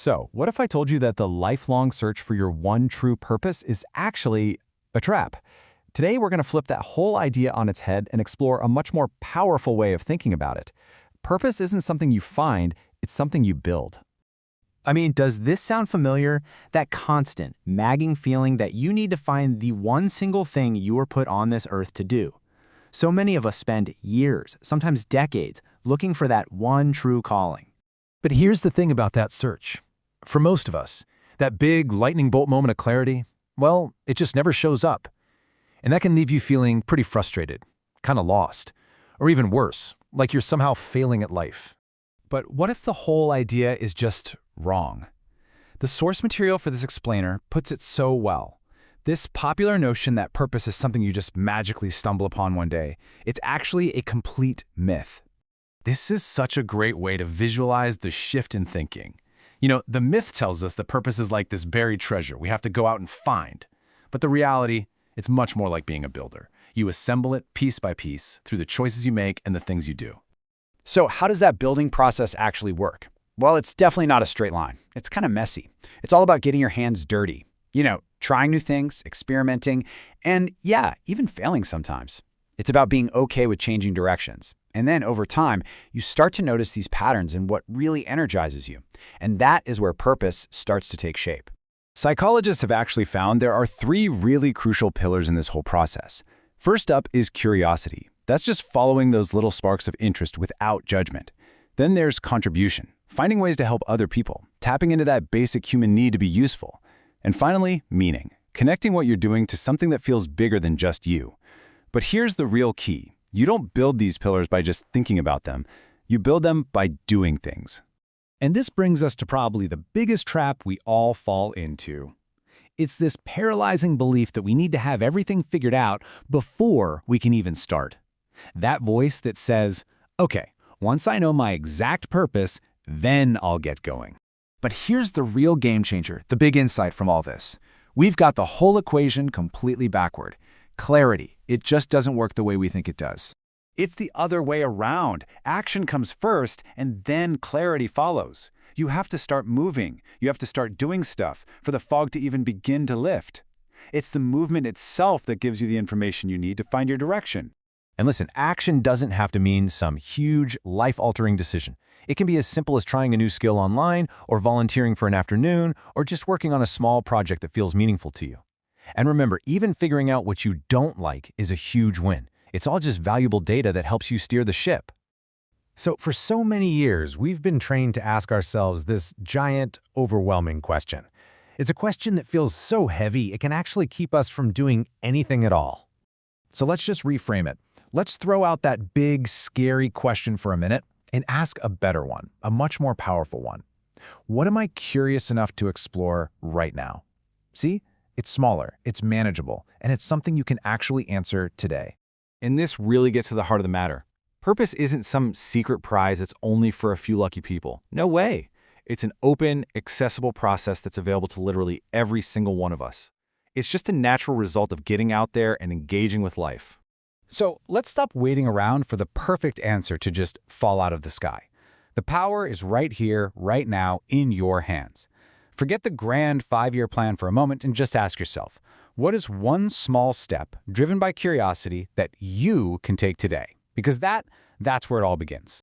So, what if I told you that the lifelong search for your one true purpose is actually a trap? Today, we're going to flip that whole idea on its head and explore a much more powerful way of thinking about it. Purpose isn't something you find, it's something you build. I mean, does this sound familiar? That constant, nagging feeling that you need to find the one single thing you were put on this earth to do. So many of us spend years, sometimes decades, looking for that one true calling. But here's the thing about that search. For most of us, that big lightning bolt moment of clarity, well, it just never shows up. And that can leave you feeling pretty frustrated, kind of lost, or even worse, like you're somehow failing at life. But what if the whole idea is just wrong? The source material for this explainer puts it so well. This popular notion that purpose is something you just magically stumble upon one day, it's actually a complete myth. This is such a great way to visualize the shift in thinking. You know, the myth tells us that purpose is like this buried treasure we have to go out and find. But the reality, it's much more like being a builder. You assemble it piece by piece through the choices you make and the things you do. So how does that building process actually work? Well, it's definitely not a straight line. It's kind of messy. It's all about getting your hands dirty. You know, trying new things, experimenting, and yeah, even failing sometimes. It's about being okay with changing directions. And then over time, you start to notice these patterns in what really energizes you. And that is where purpose starts to take shape. Psychologists have actually found there are three really crucial pillars in this whole process. First up is curiosity. That's just following those little sparks of interest without judgment. Then there's contribution, finding ways to help other people, tapping into that basic human need to be useful. And finally, meaning, connecting what you're doing to something that feels bigger than just you. But here's the real key. You don't build these pillars by just thinking about them. You build them by doing things. And this brings us to probably the biggest trap we all fall into. It's this paralyzing belief that we need to have everything figured out before we can even start. That voice that says, okay, once I know my exact purpose, then I'll get going. But here's the real game changer, the big insight from all this. We've got the whole equation completely backward. Clarity, it just doesn't work the way we think it does. It's the other way around. Action comes first, and then clarity follows. You have to start moving. You have to start doing stuff for the fog to even begin to lift. It's the movement itself that gives you the information you need to find your direction. And listen, action doesn't have to mean some huge, life-altering decision. It can be as simple as trying a new skill online, or volunteering for an afternoon, or just working on a small project that feels meaningful to you. And remember, even figuring out what you don't like is a huge win. It's all just valuable data that helps you steer the ship. So for so many years, we've been trained to ask ourselves this giant, overwhelming question. It's a question that feels so heavy, it can actually keep us from doing anything at all. So let's just reframe it. Let's throw out that big, scary question for a minute and ask a better one, a much more powerful one. What am I curious enough to explore right now? See? It's smaller, it's manageable, and it's something you can actually answer today. And this really gets to the heart of the matter. Purpose isn't some secret prize that's only for a few lucky people. No way. It's an open, accessible process that's available to literally every single one of us. It's just a natural result of getting out there and engaging with life. So let's stop waiting around for the perfect answer to just fall out of the sky. The power is right here, right now, in your hands. Forget the grand 5-year plan for a moment and just ask yourself, what is one small step driven by curiosity that you can take today? Because that's where it all begins.